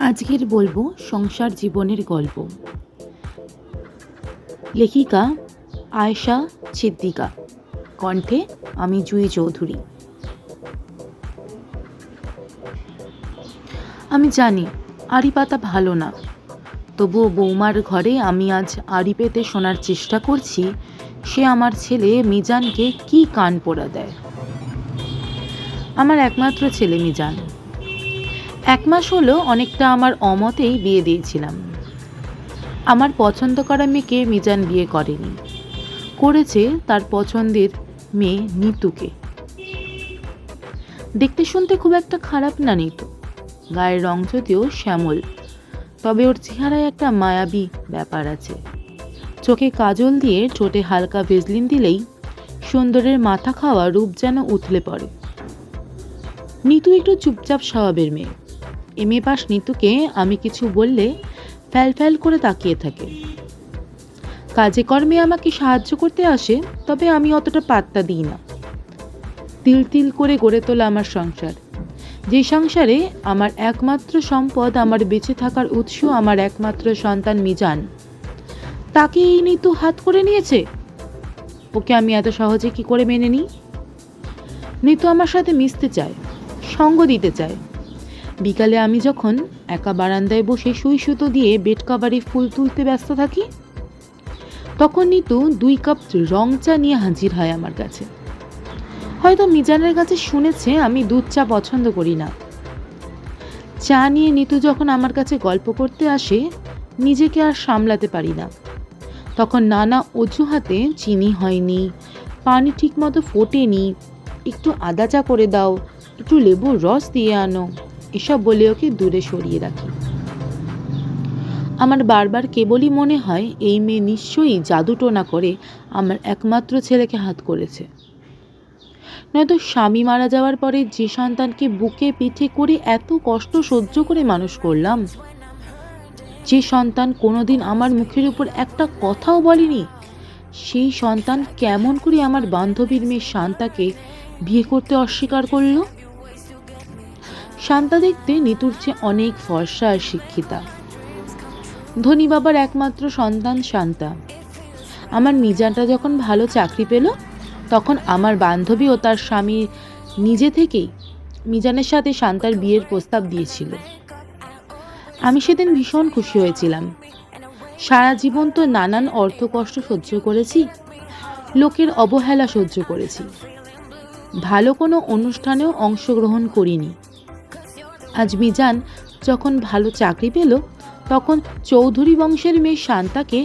আজকের বলবো সংসার জীবনের গল্প। লেখিকা আয়েশা সিদ্দিকা, কণ্ঠে আমি জুঁই চৌধুরী। আমি জানি আড়ি পাতা ভালো না, তবুও বৌমার ঘরে আমি আজ আড়ি পেতে শোনার চেষ্টা করছি সে আমার ছেলে মিজানকে কি কান পোড়া দেয়। আমার একমাত্র ছেলে মিজান। 1 মাস হলো অনেকটা আমার অমতেই বিয়ে দিয়েছিলাম। আমার পছন্দ করা মেয়েকে মিজান বিয়ে করেনি, করেছে তার পছন্দের মেয়ে নিতুকে। দেখতে শুনতে খুব একটা খারাপ না নিতু, গায়ের রং যদিও শ্যামল, তবে ওর চেহারায় একটা মায়াবী ব্যাপার আছে। চোখে কাজল দিয়ে ঠোঁটে হালকা ভেজলিন দিলেই সুন্দরের মাথা খাওয়া রূপ যেন উথলে পড়ে। নিতু একটু চুপচাপ স্বভাবের মেয়ে। এমএ পাস নিতুকে আমি কিছু বললে ফ্যাল ফ্যাল করে তাকিয়ে থাকে। কাজে কর্মে আমাকে সাহায্য করতে আসে, তবে আমি অতটা পাত্তা দিই না। তিল তিল করে গড়ে তোলা আমার সংসার, যে সংসারে আমার একমাত্র সম্পদ, আমার বেঁচে থাকার উৎস, আমার একমাত্র সন্তান মিজান, তাকে এই নিতু হাত করে নিয়েছে। ওকে আমি এত সহজে কি করে মেনে নিই? নিতু আমার সাথে মিশতে চায়, সঙ্গ দিতে চায়। বিকালে আমি যখন একা বারান্দায় বসে সুই সুতো দিয়ে বেড কাভারে ফুল তুলতে ব্যস্ত থাকি, তখন নিতু 2 কাপ রং চা নিয়ে হাজির হয় আমার কাছে। হয়তো মিজানের কাছে শুনেছে আমি দুধ চা পছন্দ করি না। চা নিয়ে নিতু যখন আমার কাছে গল্প করতে আসে, নিজেকে আর সামলাতে পারি না। তখন নানা অজুহাতে চিনি হয়নি, পানি ঠিক মতো ফোটেনি, একটু আদা চা করে দাও, একটু লেবুর রস দিয়ে আনো, এসব বলে ওকে দূরে সরিয়ে রাখি। আমার বারবার কেবলই মনে হয় এই মেয়ে নিশ্চয়ই জাদুটোনা করে আমার একমাত্র ছেলেকে হাত করেছে। নয়তো স্বামী মারা যাওয়ার পরে যে সন্তানকে বুকে পিঠে করে এত কষ্ট সহ্য করে মানুষ করলাম, যে সন্তান কোনোদিন আমার মুখের উপর একটা কথাও বলেনি, সেই সন্তান কেমন করে আমার বান্ধবীর মেয়ে শান্তাকে বিয়ে করতে অস্বীকার করলো? শান্তা দেখতে নিতুর চেয়ে অনেক ফর্সা আর শিক্ষিতা। ধনী বাবার একমাত্র সন্তান শান্তা। আমার মিজানটা যখন ভালো চাকরি পেল, তখন আমার বান্ধবী ও তার স্বামী নিজে থেকেই মিজানের সাথে শান্তার বিয়ের প্রস্তাব দিয়েছিল। আমি সেদিন ভীষণ খুশি হয়েছিলাম। সারা জীবন তো নানান অর্থকষ্ট সহ্য করেছি, লোকের অবহেলা সহ্য করেছি, ভালো কোনো অনুষ্ঠানেও অংশগ্রহণ করিনি। আজ মিজান যখন ভালো চাকরি পেল, তখন চৌধুরী বংশের মেয়ে শান্তাকে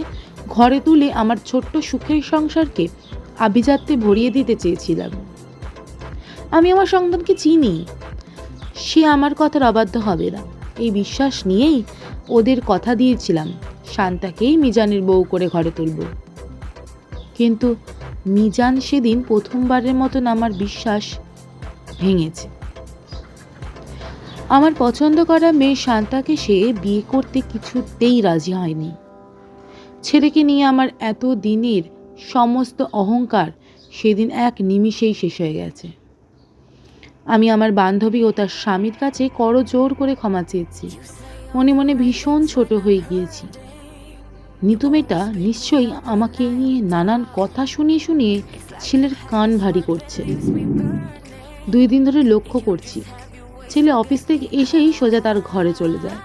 ঘরে তুলে আমার ছোট্ট সুখের সংসারকে আভিজাত্যে ভরিয়ে দিতে চেয়েছিলাম। আমি আমার সন্তানকে চিনি, সে আমার কথার অবাধ্য হবে না, এই বিশ্বাস নিয়েই ওদের কথা দিয়েছিলাম শান্তাকেই মিজানের বউ করে ঘরে তুলব। কিন্তু মিজান সেদিন প্রথমবারের মতন আমার বিশ্বাস ভেঙেছে। আমার পছন্দ করা মেয়ে শান্তাকে সে বিয়ে করতে কিছুতেই রাজি হয়নি। ছেলেকে নিয়ে আমার এত দিনের সমস্ত অহংকার সেদিন এক নিমিষেই শেষ হয়ে গেছে। আমি আমার বান্ধবী ও তার স্বামীর কাছে করজোড় করে ক্ষমা চেয়েছি। মনে মনে ভীষণ ছোট হয়ে গিয়েছি। নিতু মেয়েটা নিশ্চয়ই আমাকে নিয়ে নানান কথা শুনিয়ে শুনিয়ে ছেলের কান ভারী করছে। 2 দিন ধরে লক্ষ্য করছি, ছেলে অফিস থেকে এসেই সোজা তার ঘরে চলে যায়।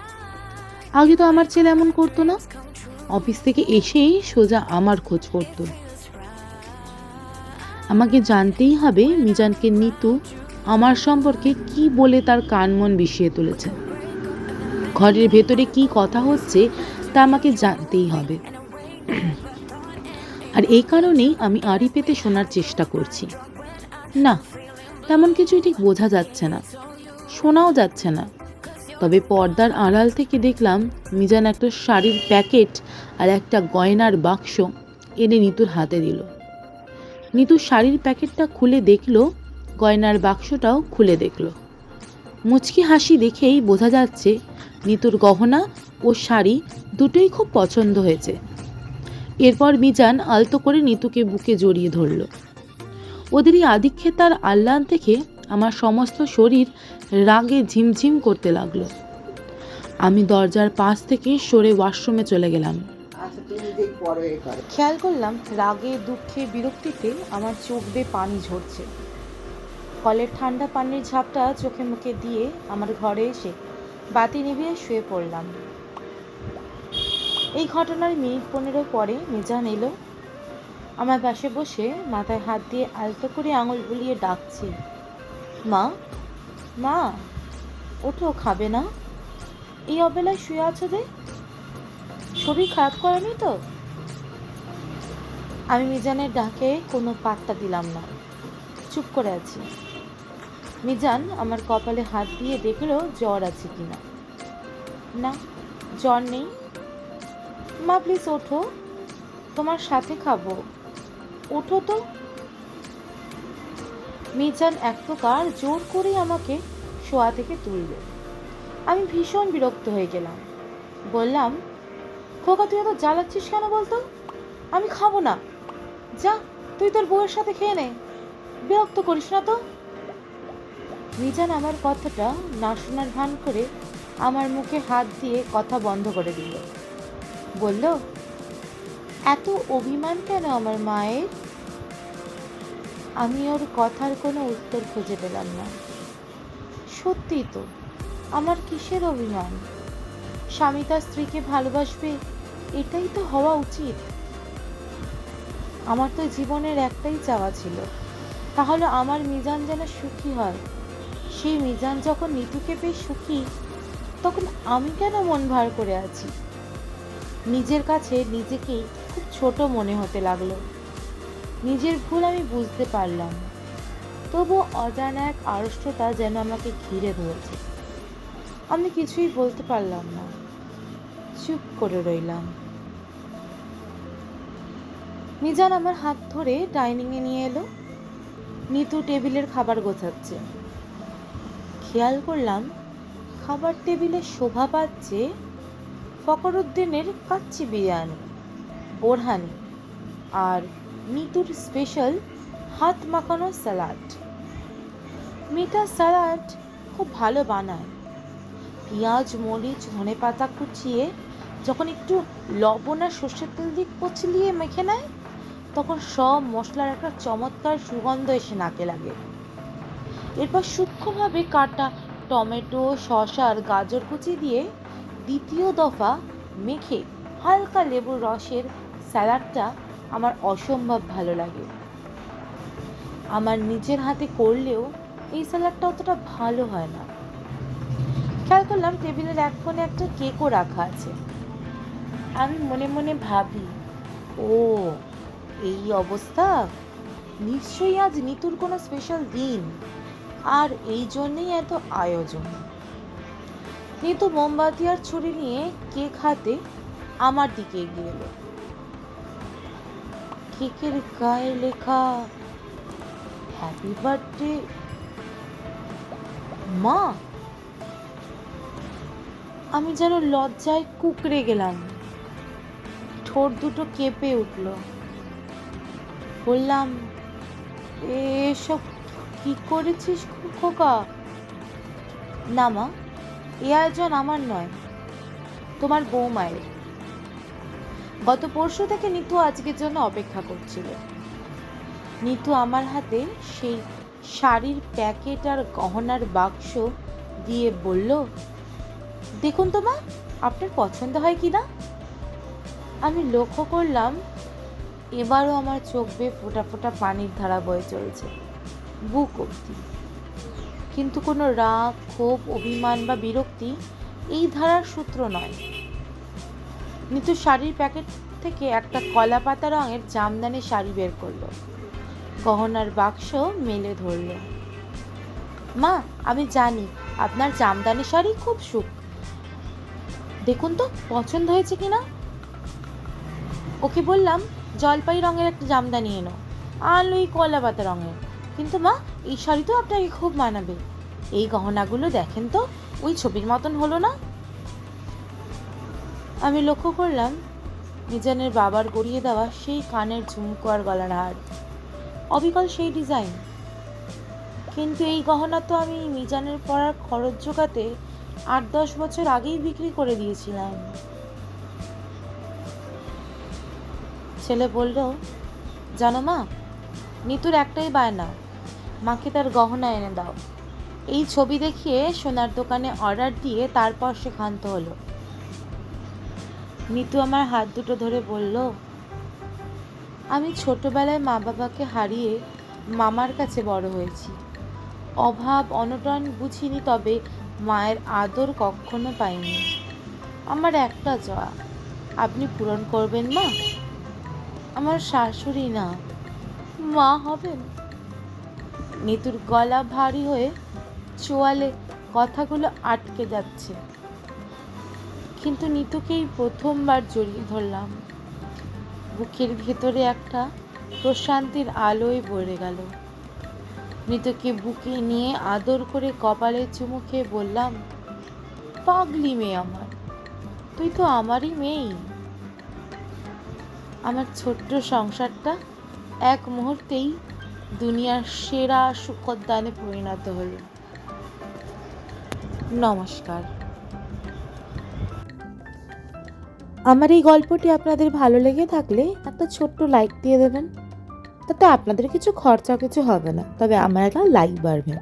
আগে তো আমার ছেলে এমন করতো না, অফিস থেকে এসেই সোজা আমার খোঁজ করত। আমাকে জানতেই হবে মিজানকে নিতু আমার সম্পর্কে কি বলে তার কান মন বিষিয়ে তুলেছে। ঘরের ভেতরে কি কথা হচ্ছে তা আমাকে জানতেই হবে। আর এই কারণেই আমি আড়ি পেতে শোনার চেষ্টা করছি। না, তেমন কিছুই ঠিক বোঝা যাচ্ছে না, শোনাও যাচ্ছে না। তবে পর্দার আড়াল থেকে দেখলাম মিজান একটা শাড়ির প্যাকেট আর একটা গয়নার বাক্স এনে নিতুর হাতে দিল। নিতু শাড়ির প্যাকেটটা খুলে দেখলো, গয়নার বাক্সটাও খুলে দেখলো। মুচকি হাসি দেখেই বোঝা যাচ্ছে নিতুর গহনা ও শাড়ি দুটোই খুব পছন্দ হয়েছে। এরপর মিজান আলতো করে নিতুকে বুকে জড়িয়ে ধরল। ওদের এই আদিক্ষেতার আহ্লাদ দেখে আমার সমস্ত শরীর রাগে ঝিমঝিম করতে লাগলো। আমি দরজার পাশ থেকে সরে ওয়াশরুমে চলে গেলাম। খেয়াল করলাম রাগে, দুঃখে, বিরক্তিতে আমার চোখ বেয়ে পানি ঝরছে। কলের ঠান্ডা পানির ঝাপটা চোখে মুখে দিয়ে আমার ঘরে এসে বাতি নিভিয়ে শুয়ে পড়লাম। এই ঘটনার মিনিট 15 পরে মিজান এলো। আমার পাশে বসে মাথায় হাত দিয়ে আলতো করে আঙুল বুলিয়ে ডাকছে, মা, মা, ওঠো, খাবে না? এই অবেলায় শুয়ে আছো যে? শরীর খারাপ করেনি তো? আমি মিজানের ডাকে কোনো পাত্তা দিলাম না, চুপ করে আছি। মিজান আমার কপালে হাত দিয়ে দেখলো জ্বর আছে কিনা। না, জ্বর নেই। মা প্লিজ ওঠো, তোমার সাথে খাবো, ওঠো তো। মিজান এক প্রকার জোর করে আমাকে শোয়া থেকে তুলল। আমি ভীষণ বিরক্ত হয়ে গেলাম। বললাম, খোকা তুই এত জ্বালাচ্ছিস কেন বলতো? আমি খাবো না, যা তুই তোর বউয়ের সাথে খেয়ে নে, বিরক্ত করিস না তো। মিজান আমার কথাটা না শোনার ভান করে আমার মুখে হাত দিয়ে কথা বন্ধ করে দিল। বলল, এত অভিমান কেন আমার মায়ের? আমি ওর কথার কোনো উত্তর খুঁজে পেলাম না। সত্যি তো, আমার কিসের অভিমান? স্বামী তার স্ত্রীকে ভালোবাসবে, এটাই তো হওয়া উচিত। আমার তো জীবনের একটাই চাওয়া ছিল, তাহলে আমার মিজান যেন সুখী হয়। সেই মিজান যখন নিতুকে পেয়ে সুখী, তখন আমি কেন মন ভার করে আছি? নিজের কাছে নিজেকেই খুব ছোট মনে হতে লাগলো। নিজের ভুল আমি বুঝতে পারলাম, তবু অজানা এক আড়ষ্টতা যেন আমাকে ঘিরে ধরেছে। আমি কিছুই বলতে পারলাম না, চুপ করে রইলাম। মিজান আমার হাত ধরে ডাইনিংয়ে নিয়ে এলো। নিতু টেবিলের খাবার গোছাচ্ছে। খেয়াল করলাম খাবার টেবিলে শোভা পাচ্ছে ফখরুদ্দিনের কাচ্চি বিরিয়ানি, বোরহানি আর নিতুর স্পেশাল হাত মাখানো স্যালাড। মেয়েটা স্যালাড খুব ভালো বানায়। পেঁয়াজ, মরিচ, ধনেপাতা কুচিয়ে যখন একটু লবণ আর সর্ষের তেল দিয়ে কচলিয়ে মেখে নেয়, তখন সব মশলার একটা চমৎকার সুগন্ধ এসে নাকে লাগে। এরপর সূক্ষ্মভাবে কাটা টমেটো, শসা আর গাজর কুচি দিয়ে দ্বিতীয় দফা মেখে হালকা লেবুর রসের স্যালাডটা আমার অসম্ভব ভালো লাগে। আমার নিজের হাতে করলেও এই স্যালাডটা অতটা ভালো হয় না। খেয়াল করলাম টেবিলের এক কোণে একটা কেকও রাখা আছে। আমি মনে মনে ভাবি, ও এই অবস্থা, নিশ্চয়ই আজ নিতুর কোনো স্পেশাল দিন, আর এই জন্যই এত আয়োজন। নিতু মোমবাতি আর ছুরি নিয়ে কেক হাতে আমার দিকে এগিয়ে এলো। কেকের গায়ে লেখা হ্যাপি বার্থডে মা। আমি যেন লজ্জায় কুঁকড়ে গেলাম, ঠোঁট দুটো কেঁপে উঠল। বললাম, এসব কি করেছিস খোকা? না মা, এ আয়োজন আমার নয়, তোমার বৌমায়ের। গত পরশু থেকে নিতু আজকের জন্য অপেক্ষা করছিল। নিতু আমার হাতে সেই শাড়ির প্যাকেট আর গহনার বাক্স দিয়ে বলল, দেখুন তো মা, আপনার পছন্দ হয় কি না। আমি লক্ষ্য করলাম এবারও আমার চোখ বেয়ে ফোঁটা ফোঁটা পানির ধারা বয়ে চলছে বুক অবধি। কিন্তু কোনো রাগ, ক্ষোভ, অভিমান বা বিরক্তি এই ধারার সূত্র নয়। নিতু শাড়ির প্যাকেট থেকে একটা কলা পাতা রঙের জামদানি শাড়ি বের করলো, গহনার বাক্স মেলে ধরলো। মা, আমি জানি আপনার জামদানি শাড়ি খুব সুখ, দেখুন তো পছন্দ হয়েছে কিনা। ওকে বললাম, জলপাই রঙের একটা জামদানি এনো, আনলো এই কলা পাতা রঙের। কিন্তু মা, এই শাড়ি তো আপনাকে খুব মানাবে, এই গহনাগুলো দেখেন তো, ওই ছবির মতন হলো না। আমি লক্ষ্য করলাম মিজানের বাবার গড়িয়ে দেওয়া সেই কানের ঝুমকো আর গলার হার, অবিকল সেই ডিজাইন। কিন্তু এই গহনা তো আমি মিজানের পরার খরচ জোগাতে 8-10 বছর আগেই বিক্রি করে দিয়েছিলাম। ছেলে বলল, জানো মা, নিতুর একটাই বায়না, মাকে তার গহনা এনে দাও। এই ছবি দেখিয়ে সোনার দোকানে অর্ডার দিয়ে তারপর সে ক্ষান্ত হলো। নিতু আমার হাত দুটো ধরে বলল, আমি ছোটবেলায় মা বাবাকে হারিয়ে মামার কাছে বড় হয়েছি। অভাব অনটন বুঝিনি, তবে মায়ের আদর কখনো পাইনি। আমার একটা চাওয়া, আপনি পূরণ করবেন মা? আমার শাশুড়ি না, মা হবেন। নিতুর গলা ভারী হয়ে চোয়ালে কথাগুলো আটকে যাচ্ছে, কিন্তু নিতুকেই প্রথমবার জড়িয়ে ধরলাম। বুকের ভেতরে একটা প্রশান্তির আলোয় ভরে গেল। নিতুকে বুকে নিয়ে আদর করে কপালে চুমু খেয়ে বললাম, পাগলি মেয়ে আমার, তুই তো আমারই মেয়েই। আমার ছোট্ট সংসারটা এক মুহূর্তেই দুনিয়ার সেরা সুখোদ্যানে পরিণত হলো। নমস্কার। আমার এই গল্পটি আপনাদের ভালো লেগে থাকলে একটা ছোট্ট লাইক দিয়ে দেবেন। তাতে আপনাদের কিছু খরচা কিছু হবে না, তবে আমার একটা লাইক বাড়বে।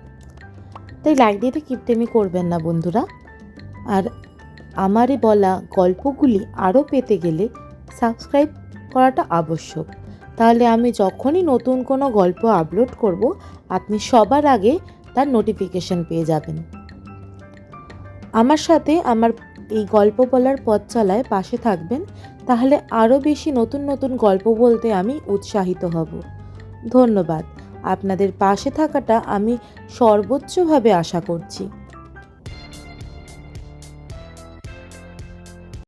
তাই লাইক দিতে কিপটেমি করবেন না বন্ধুরা। আর আমারই বলা গল্পগুলি আরও পেতে গেলে সাবস্ক্রাইব করাটা আবশ্যক। তাহলে আমি যখনই নতুন কোনো গল্প আপলোড করব, আপনি সবার আগে তার নোটিফিকেশন পেয়ে যাবেন। আমার সাথে আমার এই গল্প বলার পথ চলায় পাশে থাকবেন, তাহলে আরও বেশি নতুন নতুন গল্প বলতে আমি উৎসাহিত হব। ধন্যবাদ। আপনাদের পাশে থাকাটা আমি সর্বোচ্চভাবে আশা করছি।